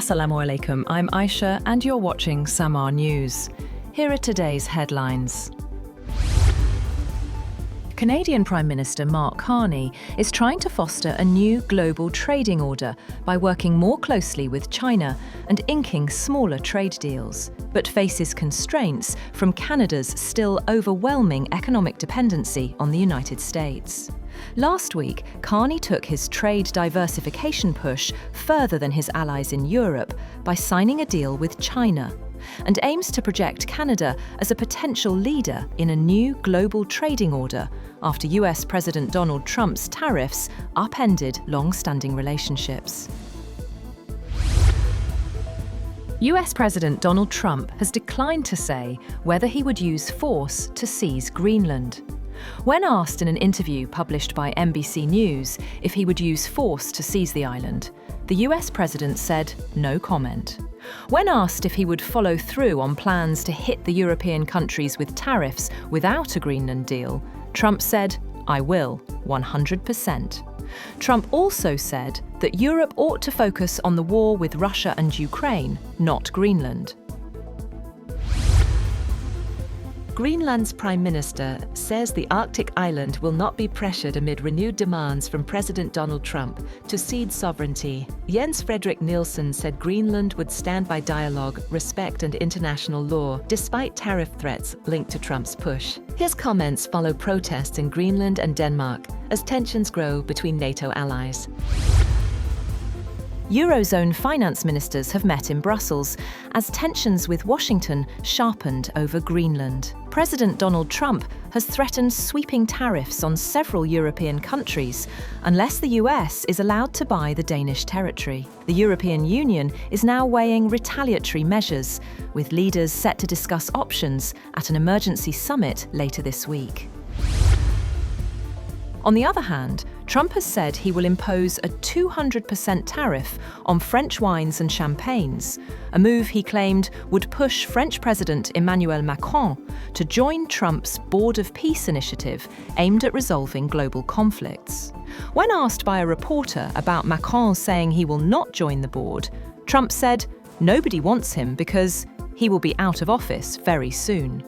Assalamu alaikum, I'm Aisha and you're watching Samaa News. Here are today's headlines. Canadian Prime Minister Mark Carney is trying to foster a new global trading order by working more closely with China and inking smaller trade deals, but faces constraints from Canada's still overwhelming economic dependency on the United States. Last week, Carney took his trade diversification push further than his allies in Europe by signing a deal with China, and aims to project Canada as a potential leader in a new global trading order after US President Donald Trump's tariffs upended long-standing relationships. US President Donald Trump has declined to say whether he would use force to seize Greenland. When asked in an interview published by NBC News if he would use force to seize the island, the US president said no comment. When asked if he would follow through on plans to hit the European countries with tariffs without a Greenland deal, Trump said, "I will, 100%. Trump also said that Europe ought to focus on the war with Russia and Ukraine, not Greenland. Greenland's Prime Minister says the Arctic island will not be pressured amid renewed demands from President Donald Trump to cede sovereignty. Jens Fredrik Nielsen said Greenland would stand by dialogue, respect and international law, despite tariff threats linked to Trump's push. His comments follow protests in Greenland and Denmark as tensions grow between NATO allies. Eurozone finance ministers have met in Brussels as tensions with Washington sharpened over Greenland. President Donald Trump has threatened sweeping tariffs on several European countries unless the US is allowed to buy the Danish territory. The European Union is now weighing retaliatory measures, with leaders set to discuss options at an emergency summit later this week. On the other hand, Trump has said he will impose a 200% tariff on French wines and champagnes, a move he claimed would push French President Emmanuel Macron to join Trump's Board of Peace initiative aimed at resolving global conflicts. When asked by a reporter about Macron saying he will not join the board, Trump said nobody wants him because he will be out of office very soon.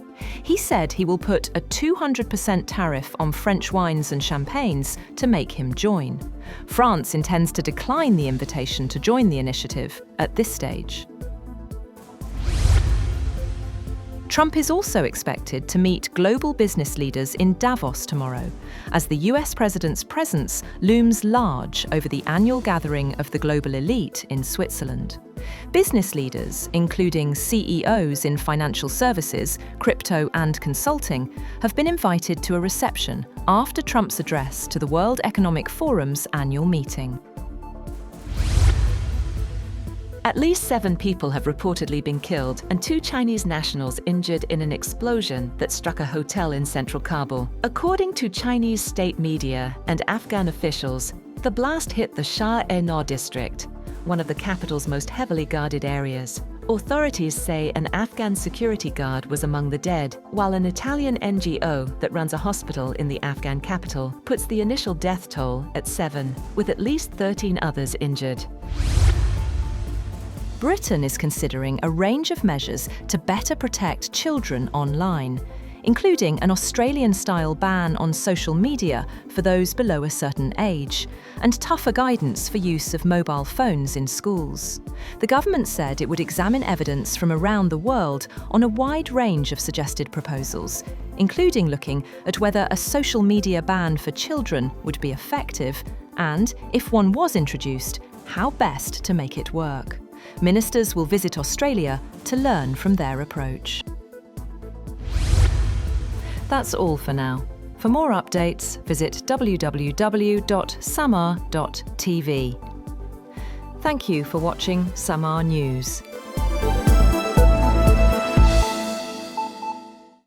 He said he will put a 200% tariff on French wines and champagnes to make him join. France intends to decline the invitation to join the initiative at this stage. Trump is also expected to meet global business leaders in Davos tomorrow, as the US president's presence looms large over the annual gathering of the global elite in Switzerland. Business leaders, including CEOs in financial services, crypto and consulting, have been invited to a reception after Trump's address to the World Economic Forum's annual meeting. At least 7 people have reportedly been killed and 2 Chinese nationals injured in an explosion that struck a hotel in central Kabul. According to Chinese state media and Afghan officials, the blast hit the Shah-e-Noh district, one of the capital's most heavily guarded areas. Authorities say an Afghan security guard was among the dead, while an Italian NGO that runs a hospital in the Afghan capital puts the initial death toll at 7, with at least 13 others injured. Britain is considering a range of measures to better protect children online, including an Australian-style ban on social media for those below a certain age, and tougher guidance for use of mobile phones in schools. The government said it would examine evidence from around the world on a wide range of suggested proposals, including looking at whether a social media ban for children would be effective, and, if one was introduced, how best to make it work. Ministers will visit Australia to learn from their approach. That's all for now. For more updates, visit www.samaa.tv. Thank you for watching Samaa News.